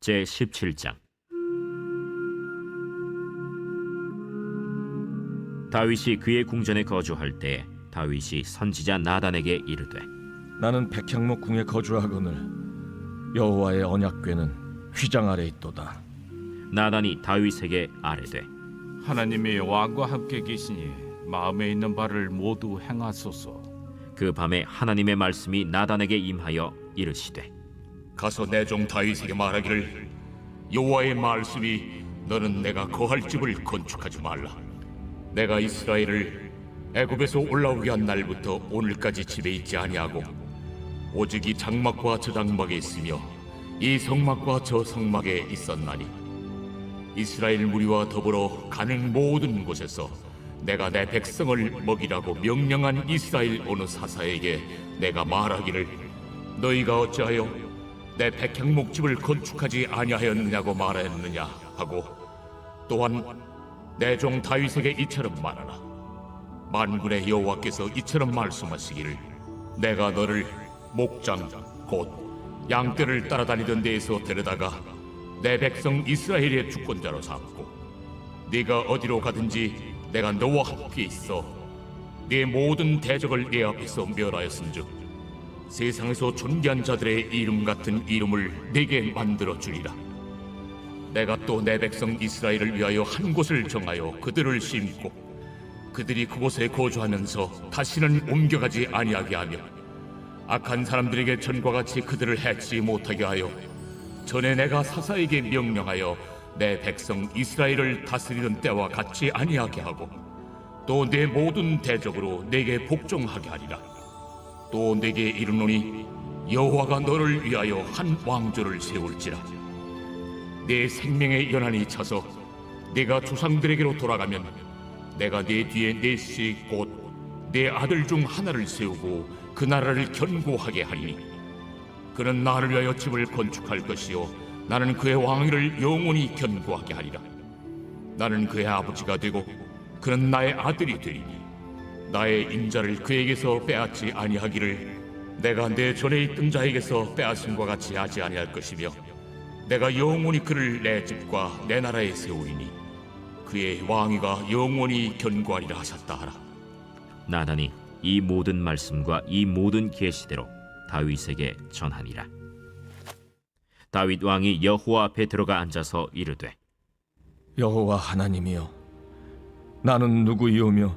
제17장. 다윗이 그의 궁전에 거주할 때 다윗이 선지자 나단에게 이르되, 나는 백향목 궁에 거주하거늘 여호와의 언약궤는 휘장 아래 있도다. 나단이 다윗에게 아뢰되, 하나님이 왕과 함께 계시니 마음에 있는 바를 모두 행하소서. 그 밤에 하나님의 말씀이 나단에게 임하여 이르시되, 가서 내 종 다윗에게 말하기를, 여호와의 말씀이 너는 내가 거할 집을 건축하지 말라. 내가 이스라엘을 애굽에서 올라오게 한 날부터 오늘까지 집에 있지 아니하고 오직 이 장막과 저 장막에 있으며 이 성막과 저 성막에 있었나니, 이스라엘 무리와 더불어 가는 모든 곳에서 내가 내 백성을 먹이라고 명령한 이스라엘 어느 사사에게 내가 말하기를, 너희가 어찌하여 내 백향목 집을 건축하지 아니하였느냐고 말하였느냐 하고, 또한 내 종 다윗에게 이처럼 말하라. 만군의 여호와께서 이처럼 말씀하시기를, 내가 너를 목장 곧 양떼를 따라다니던 데에서 데려다가 내 백성 이스라엘의 주권자로 삼고, 네가 어디로 가든지 내가 너와 함께 있어 네 모든 대적을 내 앞에서 멸하였은즉 세상에서 존귀한 자들의 이름 같은 이름을 네게 만들어 주리라. 내가 또 내 백성 이스라엘을 위하여 한 곳을 정하여 그들을 심고 그들이 그곳에 거주하면서 다시는 옮겨가지 아니하게 하며 악한 사람들에게 전과 같이 그들을 해치 못하게 하여 전에 내가 사사에게 명령하여 내 백성 이스라엘을 다스리던 때와 같이 아니하게 하고, 또 내 모든 대적으로 내게 복종하게 하리라. 또 내게 이르노니, 여호와가 너를 위하여 한 왕조를 세울지라. 내 생명의 연한이 차서 내가 조상들에게로 돌아가면 내가 내 뒤에 넷씩 곧 내 아들 중 하나를 세우고 그 나라를 견고하게 하리니, 그는 나를 위하여 집을 건축할 것이요 나는 그의 왕위를 영원히 견고하게 하리라. 나는 그의 아버지가 되고 그는 나의 아들이 되리니, 나의 인자를 그에게서 빼앗지 아니하기를 내가 내 전에 있던 자에게서 빼앗음과 같이 하지 아니할 것이며, 내가 영원히 그를 내 집과 내 나라에 세우리니 그의 왕위가 영원히 견고하리라 하셨다 하라. 나단이 이 모든 말씀과 이 모든 계시대로 다윗에게 전하니라. 다윗 왕이 여호와 앞에 들어가 앉아서 이르되, 여호와 하나님이여, 나는 누구이오며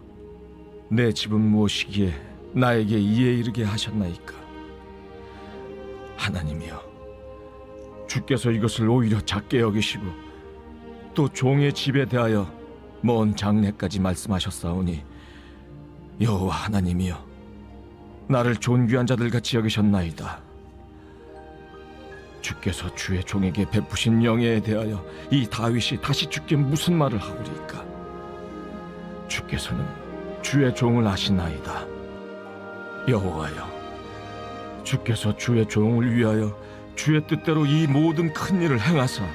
내 집은 무엇이기에 나에게 이에 이르게 하셨나이까? 하나님이여, 주께서 이것을 오히려 작게 여기시고 또 종의 집에 대하여 먼 장래까지 말씀하셨사오니, 여호와 하나님이여, 나를 존귀한 자들 같이 여기셨나이다. 주께서 주의 종에게 베푸신 영예에 대하여 이 다윗이 다시 주께 무슨 말을 하오리까? 주께서는 주의 종을 아시나이다. 여호와여, 주께서 주의 종을 위하여 주의 뜻대로 이 모든 큰 일을 행하사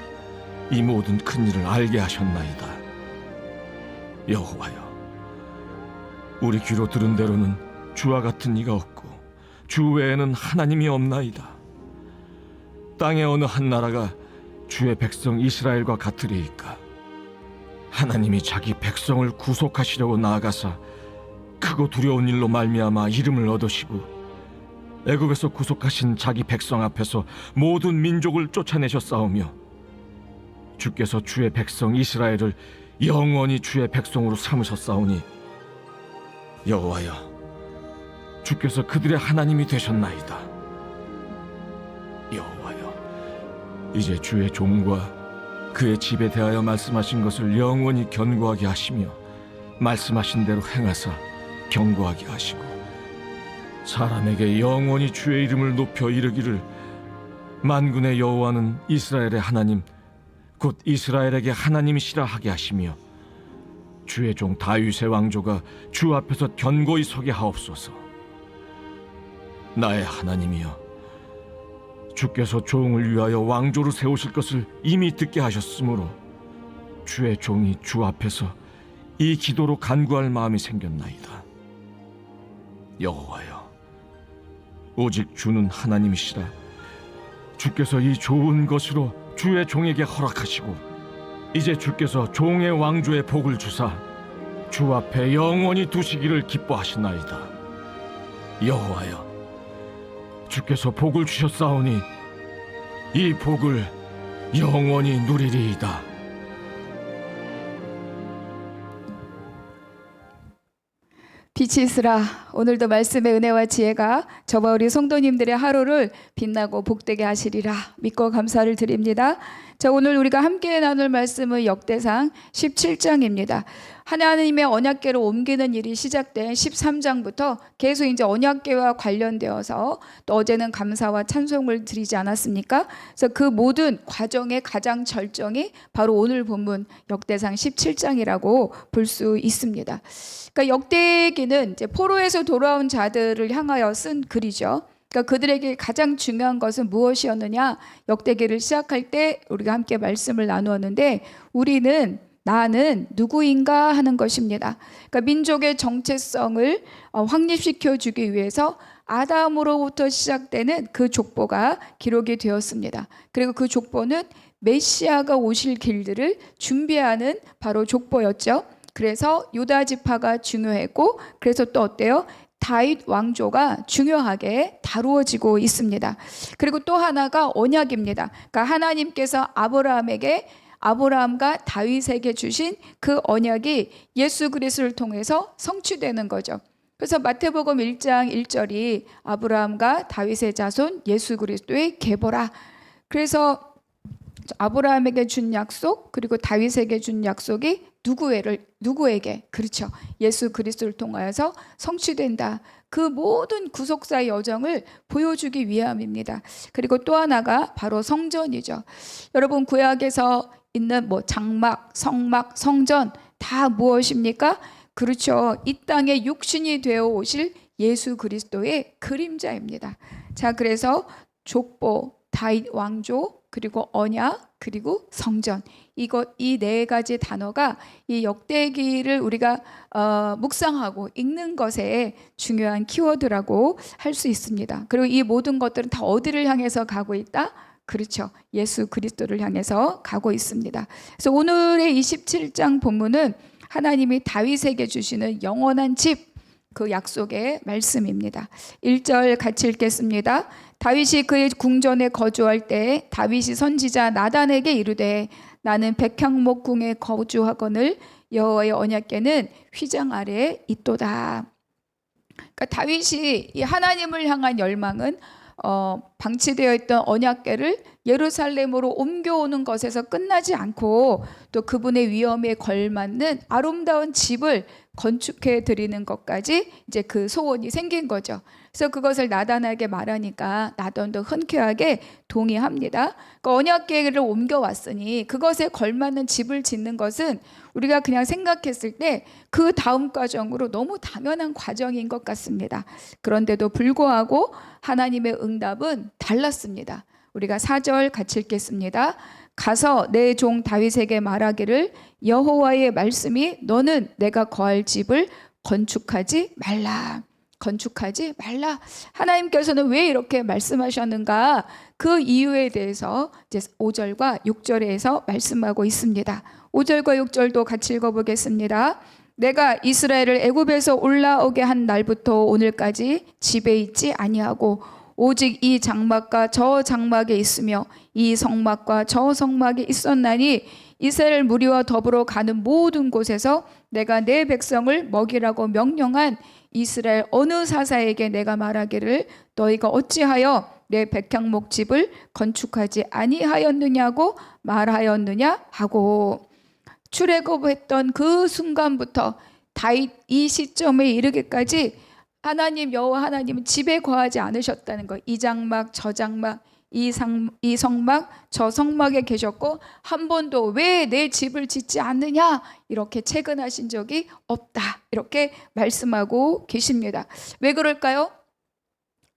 이 모든 큰 일을 알게 하셨나이다. 여호와여, 우리 귀로 들은 대로는 주와 같은 이가 없고 주 외에는 하나님이 없나이다. 땅의 어느 한 나라가 주의 백성 이스라엘과 같으리이까? 하나님이 자기 백성을 구속하시려고 나아가사 크고 두려운 일로 말미암아 이름을 얻으시고 애굽에서 구속하신 자기 백성 앞에서 모든 민족을 쫓아내셨사오며, 주께서 주의 백성 이스라엘을 영원히 주의 백성으로 삼으셨사오니, 여호와여, 주께서 그들의 하나님이 되셨나이다. 여호와여, 이제 주의 종과 그의 집에 대하여 말씀하신 것을 영원히 견고하게 하시며 말씀하신 대로 행하사 견고하게 하시고, 사람에게 영원히 주의 이름을 높여 이르기를, 만군의 여호와는 이스라엘의 하나님 곧 이스라엘에게 하나님이시라 하게 하시며, 주의 종 다윗의 왕조가 주 앞에서 견고히 서게 하옵소서. 나의 하나님이여, 주께서 종을 위하여 왕조를 세우실 것을 이미 듣게 하셨으므로 주의 종이 주 앞에서 이 기도로 간구할 마음이 생겼나이다. 여호와여, 오직 주는 하나님이시라. 주께서 이 좋은 것으로 주의 종에게 허락하시고 이제 주께서 종의 왕조의 복을 주사 주 앞에 영원히 두시기를 기뻐하시나이다. 여호와여, 주께서 복을 주셨사오니 이 복을 영원히 누리리이다. 빛이 있으라. 오늘도 말씀의 은혜와 지혜가 저와 우리 성도님들의 하루를 빛나고 복되게 하시리라 믿고 감사를 드립니다. 자, 오늘 우리가 함께 나눌 말씀은 역대상 17장입니다. 하나님의 언약궤를 옮기는 일이 시작된 13장부터 계속 이제 언약궤와 관련되어서 또 어제는 감사와 찬송을 드리지 않았습니까? 그래서 그 모든 과정의 가장 절정이 바로 오늘 본문 역대상 17장이라고 볼 수 있습니다. 그러니까 역대기는 이제 포로에서 돌아온 자들을 향하여 쓴 글이죠. 그러니까 그들에게 가장 중요한 것은 무엇이었느냐? 역대기를 시작할 때 우리가 함께 말씀을 나누었는데 나는 누구인가 하는 것입니다. 그러니까 민족의 정체성을 확립시켜 주기 위해서 아담으로부터 시작되는 그 족보가 기록이 되었습니다. 그리고 그 족보는 메시아가 오실 길들을 준비하는 바로 족보였죠. 그래서 유다 지파가 중요했고, 그래서 또 어때요? 다윗 왕조가 중요하게 다루어지고 있습니다. 그리고 또 하나가 언약입니다. 그러니까 하나님께서 아브라함과 다윗에게 주신 그 언약이 예수 그리스도를 통해서 성취되는 거죠. 그래서 마태복음 1장 1절이 아브라함과 다윗의 자손 예수 그리스도의 계보라. 그래서 아브라함에게 준 약속, 그리고 다윗에게 준 약속이 누구에게? 그렇죠. 예수 그리스도를 통하여서 성취된다. 그 모든 구속사의 여정을 보여주기 위함입니다. 그리고 또 하나가 바로 성전이죠. 여러분, 구약에서 있는 장막, 성막, 성전 다 무엇입니까? 그렇죠. 이 땅에 육신이 되어 오실 예수 그리스도의 그림자입니다. 자, 그래서 족보, 다윗 왕조, 그리고 언약, 그리고 성전, 이 네 가지 단어가 이 역대기를 우리가 묵상하고 읽는 것에 중요한 키워드라고 할 수 있습니다. 그리고 이 모든 것들은 다 어디를 향해서 가고 있다? 그렇죠. 예수 그리스도를 향해서 가고 있습니다. 그래서 오늘의 27장 본문은 하나님이 다윗에게 주시는 영원한 집, 그 약속의 말씀입니다. 1절 같이 읽겠습니다. 다윗이 그의 궁전에 거주할 때 다윗이 선지자 나단에게 이르되 나는 백향목 궁에 거주하거늘 여호와의 언약궤는 휘장 아래에 있도다. 그러니까 다윗이 이 하나님을 향한 열망은 방치되어 있던 언약궤를 예루살렘으로 옮겨오는 것에서 끝나지 않고 또 그분의 위엄에 걸맞는 아름다운 집을 건축해 드리는 것까지 이제 그 소원이 생긴 거죠. 그래서 그것을 나단에게 말하니까 나단도 흔쾌하게 동의합니다. 그러니까 언약궤를 옮겨왔으니 그것에 걸맞는 집을 짓는 것은 우리가 그냥 생각했을 때 그 다음 과정으로 너무 당연한 과정인 것 같습니다. 그런데도 불구하고 하나님의 응답은 달랐습니다. 우리가 4절 같이 읽겠습니다. 가서 내 종 다윗에게 말하기를 여호와의 말씀이 너는 내가 거할 집을 건축하지 말라. 건축하지 말라. 하나님께서는 왜 이렇게 말씀하셨는가? 그 이유에 대해서 이제 5절과 6절에서 말씀하고 있습니다. 5절과 6절도 같이 읽어보겠습니다. 내가 이스라엘을 애굽에서 올라오게 한 날부터 오늘까지 집에 있지 아니하고 오직 이 장막과 저 장막에 있으며 이 성막과 저 성막에 있었나니 이스라엘 무리와 더불어 가는 모든 곳에서 내가 내 백성을 먹이라고 명령한 이스라엘 어느 사사에게 내가 말하기를 너희가 어찌하여 내 백향목 집을 건축하지 아니하였느냐고 말하였느냐 하고, 출애굽했던 그 순간부터 다윗 이 시점에 이르기까지 하나님 여호와 하나님은 집에 거하지 않으셨다는 거. 이 장막 저 장막 이 성막 저 성막에 계셨고 한 번도 왜 내 집을 짓지 않느냐 이렇게 채근하신 적이 없다, 이렇게 말씀하고 계십니다. 왜 그럴까요?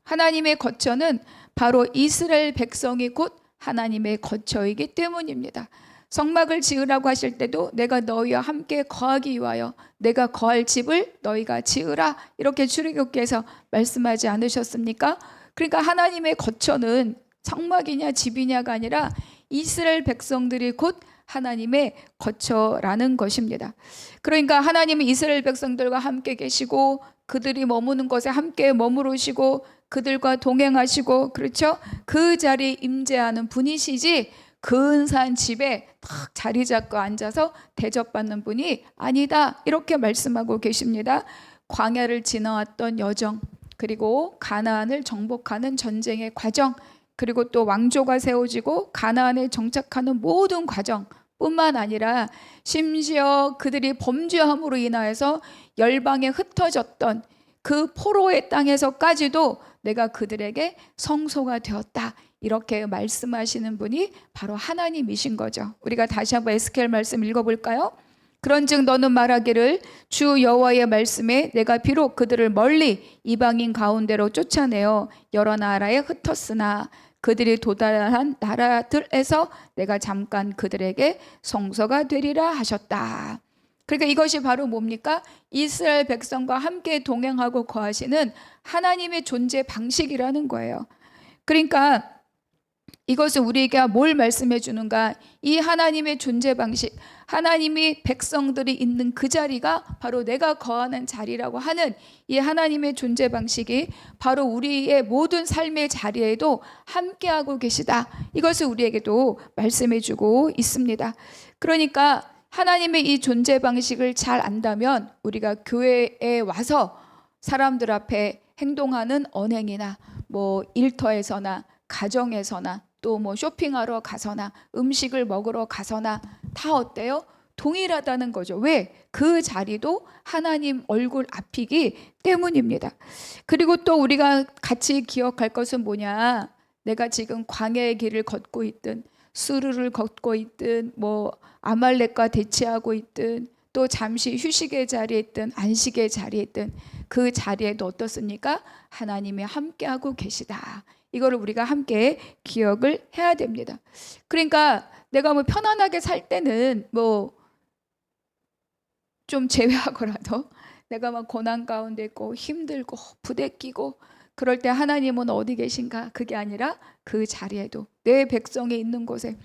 하나님의 거처는 바로 이스라엘 백성이 곧 하나님의 거처이기 때문입니다. 성막을 지으라고 하실 때도 내가 너희와 함께 거하기 위하여 내가 거할 집을 너희가 지으라, 이렇게 출애굽기에서 말씀하지 않으셨습니까? 그러니까 하나님의 거처는 성막이냐 집이냐가 아니라 이스라엘 백성들이 곧 하나님의 거처라는 것입니다. 그러니까 하나님은 이스라엘 백성들과 함께 계시고 그들이 머무는 곳에 함께 머무르시고 그들과 동행하시고, 그렇죠? 그 자리에 임재하는 분이시지 근사한 집에 탁 자리 잡고 앉아서 대접받는 분이 아니다, 이렇게 말씀하고 계십니다. 광야를 지나왔던 여정, 그리고 가나안을 정복하는 전쟁의 과정, 그리고 또 왕조가 세워지고 가나안에 정착하는 모든 과정 뿐만 아니라 심지어 그들이 범죄함으로 인하여서 열방에 흩어졌던 그 포로의 땅에서까지도 내가 그들에게 성소가 되었다, 이렇게 말씀하시는 분이 바로 하나님이신 거죠. 우리가 다시 한번 에스겔 말씀 읽어볼까요? 그런즉 너는 말하기를 주 여호와의 말씀에 내가 비록 그들을 멀리 이방인 가운데로 쫓아내어 여러 나라에 흩었으나 그들이 도달한 나라들에서 내가 잠깐 그들에게 성소가 되리라 하셨다. 그러니까 이것이 바로 뭡니까? 이스라엘 백성과 함께 동행하고 거하시는 하나님의 존재 방식이라는 거예요. 그러니까 이것은 우리에게 뭘 말씀해 주는가? 이 하나님의 존재 방식, 하나님이 백성들이 있는 그 자리가 바로 내가 거하는 자리라고 하는 이 하나님의 존재 방식이 바로 우리의 모든 삶의 자리에도 함께하고 계시다, 이것을 우리에게도 말씀해 주고 있습니다. 그러니까 하나님의 이 존재 방식을 잘 안다면 우리가 교회에 와서 사람들 앞에 행동하는 언행이나 뭐 일터에서나 가정에서나 또 뭐 쇼핑하러 가서나 음식을 먹으러 가서나 다 어때요? 동일하다는 거죠. 왜? 그 자리도 하나님 얼굴 앞이기 때문입니다. 그리고 또 우리가 같이 기억할 것은 뭐냐? 내가 지금 광야의 길을 걷고 있든 수르를 걷고 있든 뭐 아말렉과 대치하고 있든 또 잠시 휴식의 자리에 있든 안식의 자리에 있든 그 자리에도 어떻습니까? 하나님이 함께하고 계시다. 이거를 우리가 함께 기억을 해야 됩니다. 그러니까 내가 뭐 편안하게 살 때는 뭐 좀 제외하고라도 내가 막 고난 가운데 있고 힘들고 부대끼고 그럴 때 하나님은 어디 계신가? 그게 아니라 그 자리에도 내 백성이 있는 곳에,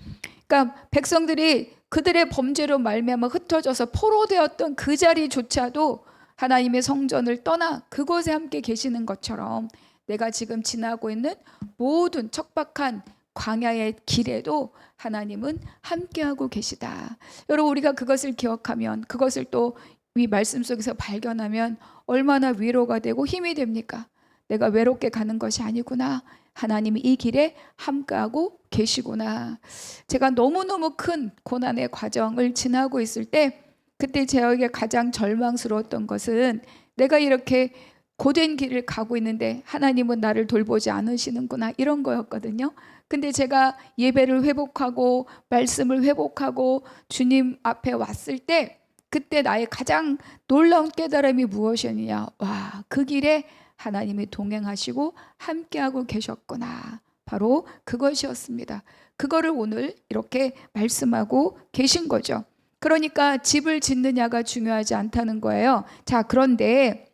그러니까 백성들이 그들의 범죄로 말미암아 흩어져서 포로되었던 그 자리조차도 하나님의 성전을 떠나 그곳에 함께 계시는 것처럼 내가 지금 지나고 있는 모든 척박한 광야의 길에도 하나님은 함께하고 계시다. 여러분, 우리가 그것을 기억하면, 그것을 또 이 말씀 속에서 발견하면 얼마나 위로가 되고 힘이 됩니까? 내가 외롭게 가는 것이 아니구나, 하나님이 이 길에 함께하고 계시구나. 제가 너무너무 큰 고난의 과정을 지나고 있을 때 그때 저에게 가장 절망스러웠던 것은 내가 이렇게 고된 길을 가고 있는데 하나님은 나를 돌보지 않으시는구나, 이런 거였거든요. 근데 제가 예배를 회복하고 말씀을 회복하고 주님 앞에 왔을 때 그때 나의 가장 놀라운 깨달음이 무엇이었느냐? 와, 그 길에 하나님이 동행하시고 함께하고 계셨구나. 바로 그것이었습니다. 그거를 오늘 이렇게 말씀하고 계신 거죠. 그러니까 집을 짓느냐가 중요하지 않다는 거예요. 자, 그런데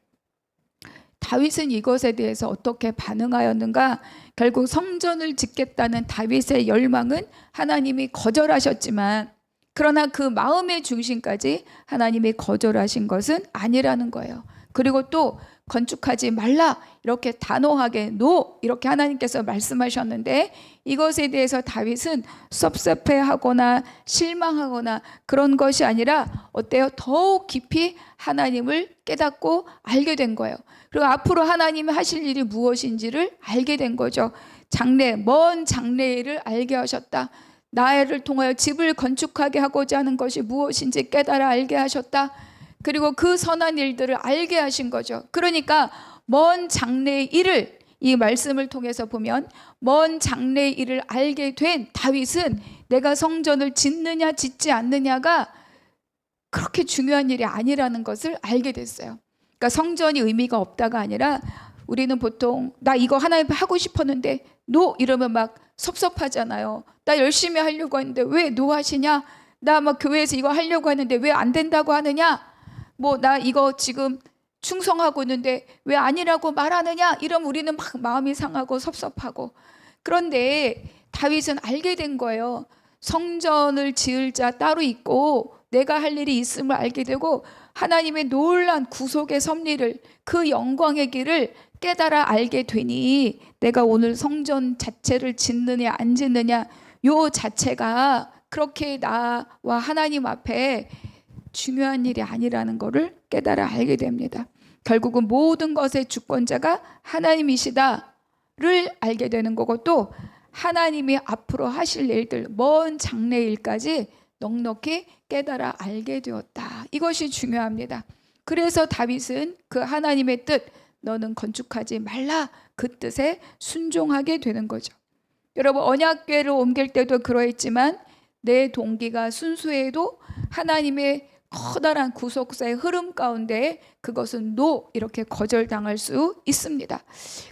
다윗은 이것에 대해서 어떻게 반응하였는가? 결국 성전을 짓겠다는 다윗의 열망은 하나님이 거절하셨지만, 그러나 그 마음의 중심까지 하나님이 거절하신 것은 아니라는 거예요. 그리고 또 건축하지 말라, 이렇게 단호하게 노, 이렇게 하나님께서 말씀하셨는데 이것에 대해서 다윗은 섭섭해하거나 실망하거나 그런 것이 아니라 어때요? 더욱 깊이 하나님을 깨닫고 알게 된 거예요. 그리고 앞으로 하나님이 하실 일이 무엇인지를 알게 된 거죠. 먼 장래의 일을 알게 하셨다. 나를 통하여 집을 건축하게 하고자 하는 것이 무엇인지 깨달아 알게 하셨다. 그리고 그 선한 일들을 알게 하신 거죠. 그러니까 먼 장래의 일을, 이 말씀을 통해서 보면 먼 장래의 일을 알게 된 다윗은 내가 성전을 짓느냐 짓지 않느냐가 그렇게 중요한 일이 아니라는 것을 알게 됐어요. 그러니까 성전이 의미가 없다가 아니라 우리는 보통 나 이거 하나님 하고 싶었는데 노 이러면 막 섭섭하잖아요. 나 열심히 하려고 했는데 왜 노 하시냐? 나 막 교회에서 이거 하려고 했는데 왜 안 된다고 하느냐? 뭐 나 이거 지금 충성하고 있는데 왜 아니라고 말하느냐? 이러면 우리는 막 마음이 상하고 섭섭하고. 그런데 다윗은 알게 된 거예요. 성전을 지을 자 따로 있고 내가 할 일이 있음을 알게 되고 하나님의 놀란 구속의 섭리를, 그 영광의 길을 깨달아 알게 되니 내가 오늘 성전 자체를 짓느냐 안 짓느냐 요 자체가 그렇게 나와 하나님 앞에 중요한 일이 아니라는 것을 깨달아 알게 됩니다. 결국은 모든 것의 주권자가 하나님이시다를 알게 되는 거고, 또 하나님이 앞으로 하실 일들, 먼 장래일까지 넉넉히 깨달아 알게 되었다. 이것이 중요합니다. 그래서 다윗은 그 하나님의 뜻, 너는 건축하지 말라, 그 뜻에 순종하게 되는 거죠. 여러분, 언약궤를 옮길 때도 그러했지만 내 동기가 순수해도 하나님의 커다란 구속사의 흐름 가운데 그것은 노, 이렇게 거절당할 수 있습니다.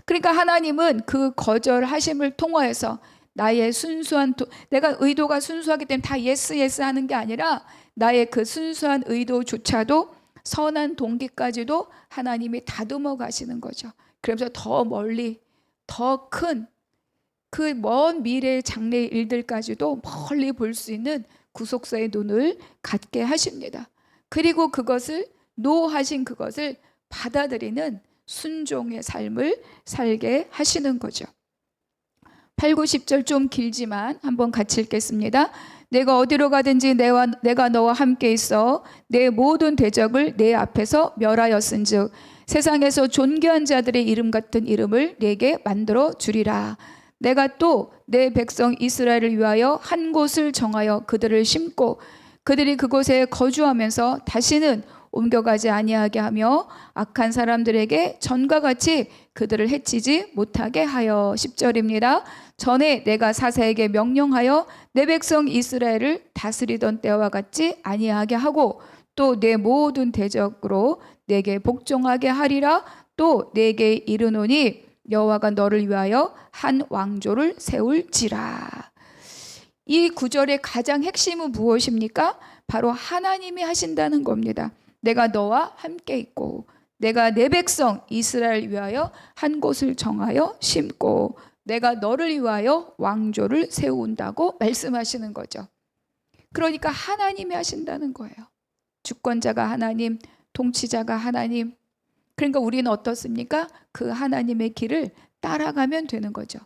그러니까 하나님은 그 거절하심을 통하여서 나의 순수한 내가 의도가 순수하기 때문에 다 예스 예스 하는 게 아니라 나의 그 순수한 의도조차도 선한 동기까지도 하나님이 다듬어 가시는 거죠. 그러면서 더 멀리 더 큰 그 먼 미래의 장래의 일들까지도 멀리 볼 수 있는 구속사의 눈을 갖게 하십니다. 그리고 그것을 노하신 그것을 받아들이는 순종의 삶을 살게 하시는 거죠. 8, 9, 10절 좀 길지만 한번 같이 읽겠습니다. 내가 어디로 가든지 내가 너와 함께 있어 내 모든 대적을 내 앞에서 멸하였은즉 세상에서 존귀한 자들의 이름 같은 이름을 내게 만들어 주리라. 내가 또 내 백성 이스라엘을 위하여 한 곳을 정하여 그들을 심고 그들이 그곳에 거주하면서 다시는 옮겨가지 아니하게 하며 악한 사람들에게 전과 같이 그들을 해치지 못하게 하여. 10절입니다. 전에 내가 사사에게 명령하여 내 백성 이스라엘을 다스리던 때와 같이 아니하게 하고 또 내 모든 대적으로 내게 복종하게 하리라. 또 내게 이르노니 여호와가 너를 위하여 한 왕조를 세울지라. 이 구절의 가장 핵심은 무엇입니까? 바로 하나님이 하신다는 겁니다. 내가 너와 함께 있고 내가 내 백성 이스라엘 위하여 한 곳을 정하여 심고 내가 너를 위하여 왕조를 세운다고 말씀하시는 거죠. 그러니까 하나님이 하신다는 거예요. 주권자가 하나님, 통치자가 하나님. 그러니까 우리는 어떻습니까? 그 하나님의 길을 따라가면 되는 거죠.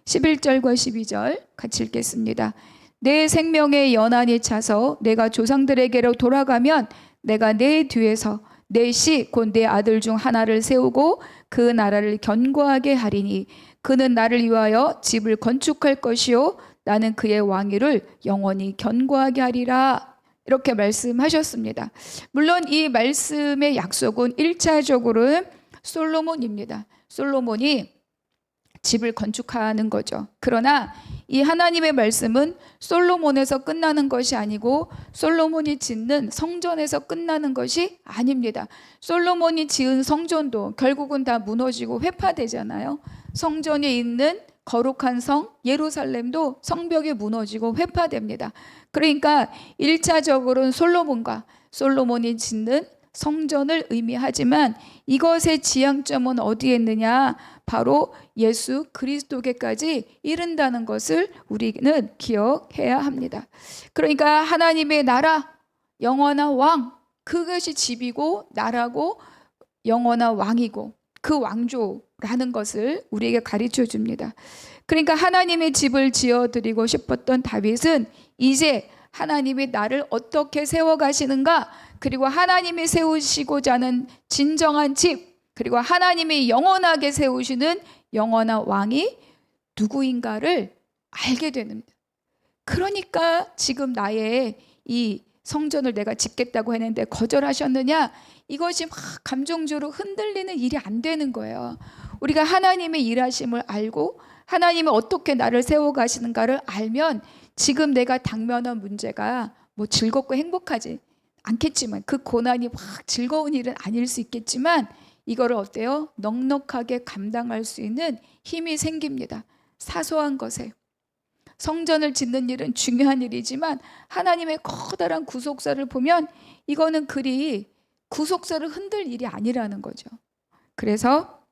11절과 12절 같이 읽겠습니다. 내 생명의 연한이 차서 내가 조상들에게로 돌아가면 내가 내 뒤에서 내 씨 곧 내 아들 중 하나를 세우고 그 나라를 견고하게 하리니 그는 나를 위하여 집을 건축할 것이요 나는 그의 왕위를 영원히 견고하게 하리라. 이렇게 말씀하셨습니다. 물론 이 말씀의 약속은 1차적으로는 솔로몬입니다. 솔로몬이 집을 건축하는 거죠. 그러나 이 하나님의 말씀은 솔로몬에서 끝나는 것이 아니고 솔로몬이 짓는 성전에서 끝나는 것이 아닙니다. 솔로몬이 지은 성전도 결국은 다 무너지고 회파되잖아요. 성전에 있는 거룩한 성 예루살렘도 성벽이 무너지고 회파됩니다. 그러니까 1차적으로는 솔로몬이 짓는 성전을 의미하지만 이것의 지향점은 어디에 있느냐? 바로 예수 그리스도께까지 이른다는 것을 우리는 기억해야 합니다. 그러니까 하나님의 나라, 영원한 왕, 그것이 집이고 나라고 영원한 왕이고 그 왕조라는 것을 우리에게 가르쳐 줍니다. 그러니까 하나님의 집을 지어드리고 싶었던 다윗은 이제 하나님이 나를 어떻게 세워가시는가, 그리고 하나님이 세우시고자 하는 진정한 집, 그리고 하나님이 영원하게 세우시는 영원한 왕이 누구인가를 알게 됩니다. 그러니까 지금 나의 이 성전을 내가 짓겠다고 했는데 거절하셨느냐? 이것이 막 감정적으로 흔들리는 일이 안 되는 거예요. 우리가 하나님의 일하심을 알고 하나님이 어떻게 나를 세워가시는가를 알면 지금 내가 당면한 문제가 뭐 즐겁고 행복하지 않겠지만 그 고난이 막 즐거운 일은 아닐 수 있겠지만 이거를 어때요? 넉넉하게 감당할 수 있는 힘이 생깁니다. 사소한 것에. 성전을 짓는 일은 중요한 일이지만 하나님의 커다란 구속사를 보면 이거는 그리 구속사를 흔들 일이 아니라는 거죠. 그래서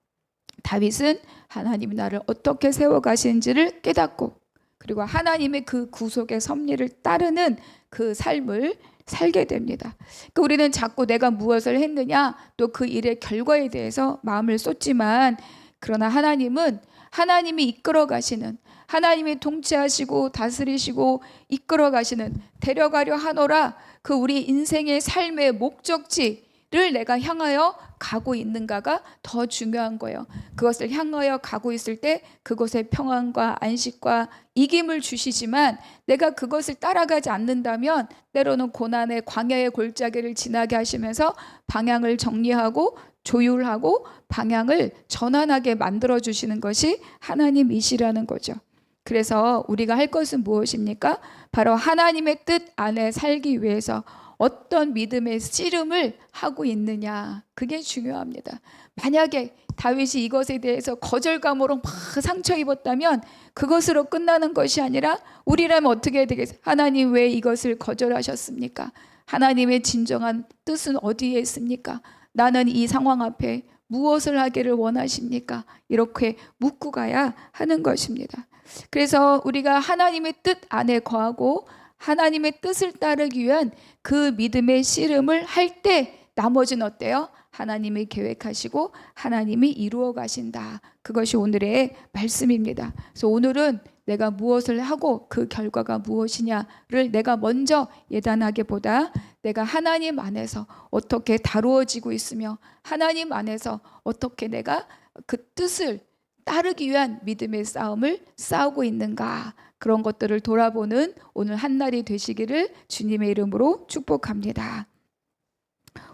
다윗은 하나님이 나를 어떻게 세워가시는지를 깨닫고 그리고 하나님의 그 구속의 섭리를 따르는 그 삶을 살게 됩니다. 그러니까 우리는 자꾸 내가 무엇을 했느냐, 또 그 일의 결과에 대해서 마음을 쏟지만, 그러나 하나님은 하나님이 이끌어 가시는, 하나님이 통치하시고 다스리시고 이끌어 가시는, 데려가려 하노라 그 우리 인생의 삶의 목적지를 내가 향하여 가고 있는가가 더 중요한 거예요. 그것을 향하여 가고 있을 때 그곳에 평안과 안식과 이김을 주시지만, 내가 그것을 따라가지 않는다면 때로는 고난의 광야의 골짜기를 지나게 하시면서 방향을 정리하고 조율하고 방향을 전환하게 만들어 주시는 것이 하나님이시라는 거죠. 그래서 우리가 할 것은 무엇입니까? 바로 하나님의 뜻 안에 살기 위해서 어떤 믿음의 씨름을 하고 있느냐, 그게 중요합니다. 만약에 다윗이 이것에 대해서 거절감으로 막 상처 입었다면 그것으로 끝나는 것이 아니라, 우리라면 어떻게 해야 되겠어요? 하나님 왜 이것을 거절하셨습니까? 하나님의 진정한 뜻은 어디에 있습니까? 나는 이 상황 앞에 무엇을 하기를 원하십니까? 이렇게 묻고 가야 하는 것입니다. 그래서 우리가 하나님의 뜻 안에 거하고 하나님의 뜻을 따르기 위한 그 믿음의 씨름을 할 때 나머지는 어때요? 하나님이 계획하시고 하나님이 이루어 가신다. 그것이 오늘의 말씀입니다. 그래서 오늘은 내가 무엇을 하고 그 결과가 무엇이냐를 내가 먼저 예단하기보다, 내가 하나님 안에서 어떻게 다루어지고 있으며 하나님 안에서 어떻게 내가 그 뜻을 따르기 위한 믿음의 싸움을 싸우고 있는가, 그런 것들을 돌아보는 오늘 한날이 되시기를 주님의 이름으로 축복합니다.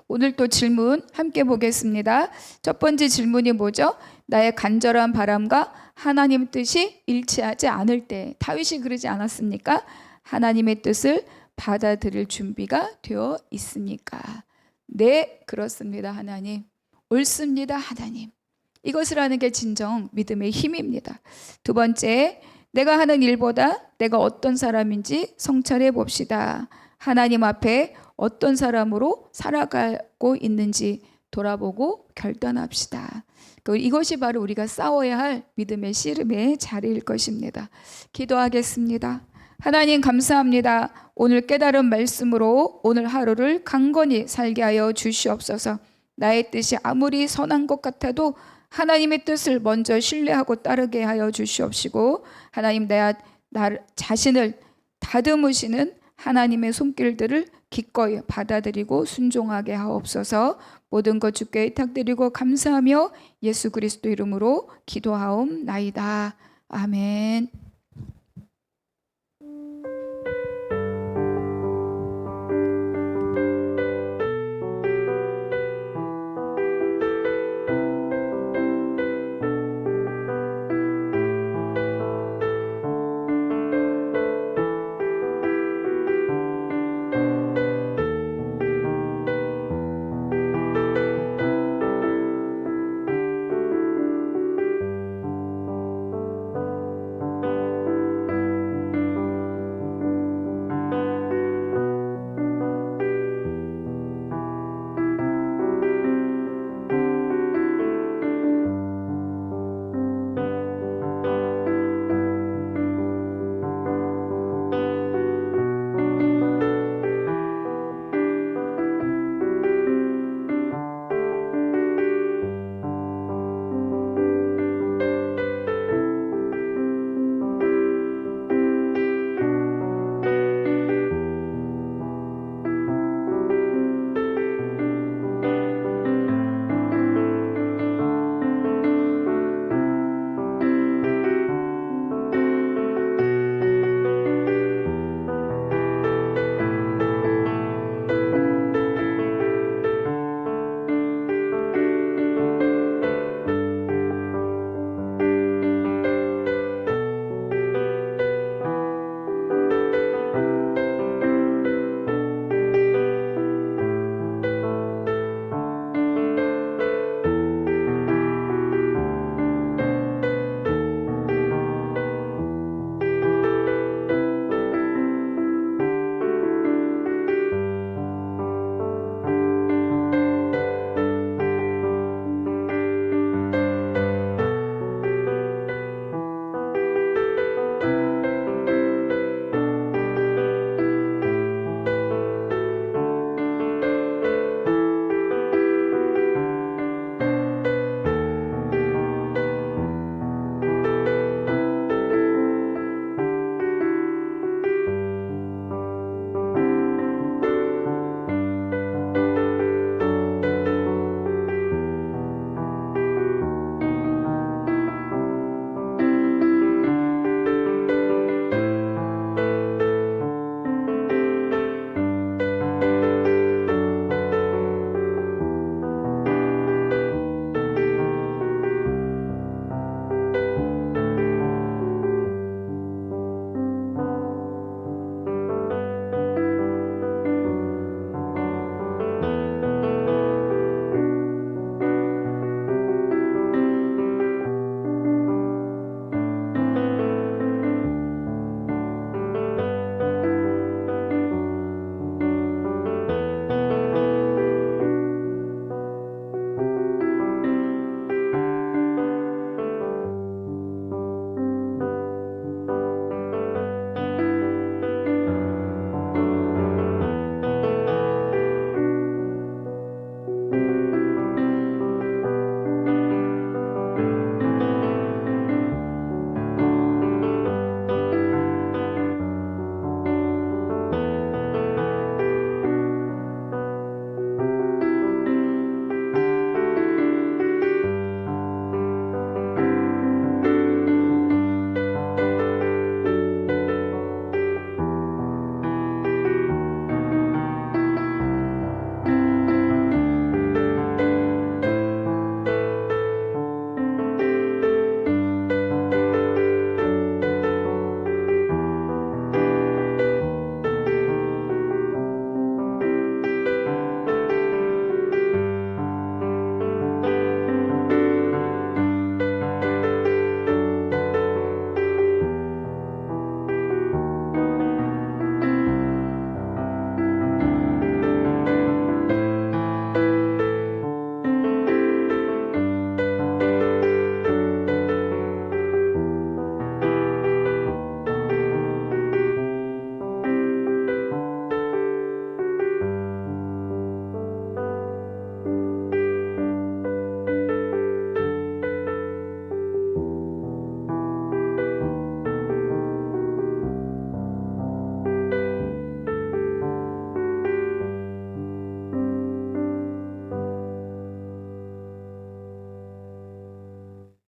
오늘 또 질문 함께 보겠습니다. 첫 번째 질문이 뭐죠? 나의 간절한 바람과 하나님 뜻이 일치하지 않을 때, 다윗이 그러지 않았습니까? 하나님의 뜻을 받아들일 준비가 되어 있습니까? 네, 그렇습니다. 하나님. 옳습니다. 하나님. 이것을 하는 게 진정 믿음의 힘입니다. 두 번째, 내가 하는 일보다 내가 어떤 사람인지 성찰해 봅시다. 하나님 앞에 어떤 사람으로 살아가고 있는지 돌아보고 결단합시다. 이것이 바로 우리가 싸워야 할 믿음의 씨름의 자리일 것입니다. 기도하겠습니다. 하나님 감사합니다. 오늘 깨달은 말씀으로 오늘 하루를 강건히 살게 하여 주시옵소서. 나의 뜻이 아무리 선한 것 같아도 하나님의 뜻을 먼저 신뢰하고 따르게 하여 주시옵시고, 하나님 나 자신을 다듬으시는 하나님의 손길들을 기꺼이 받아들이고 순종하게 하옵소서. 모든 것 주께 의탁드리고 감사하며 예수 그리스도 이름으로 기도하옵나이다. 아멘.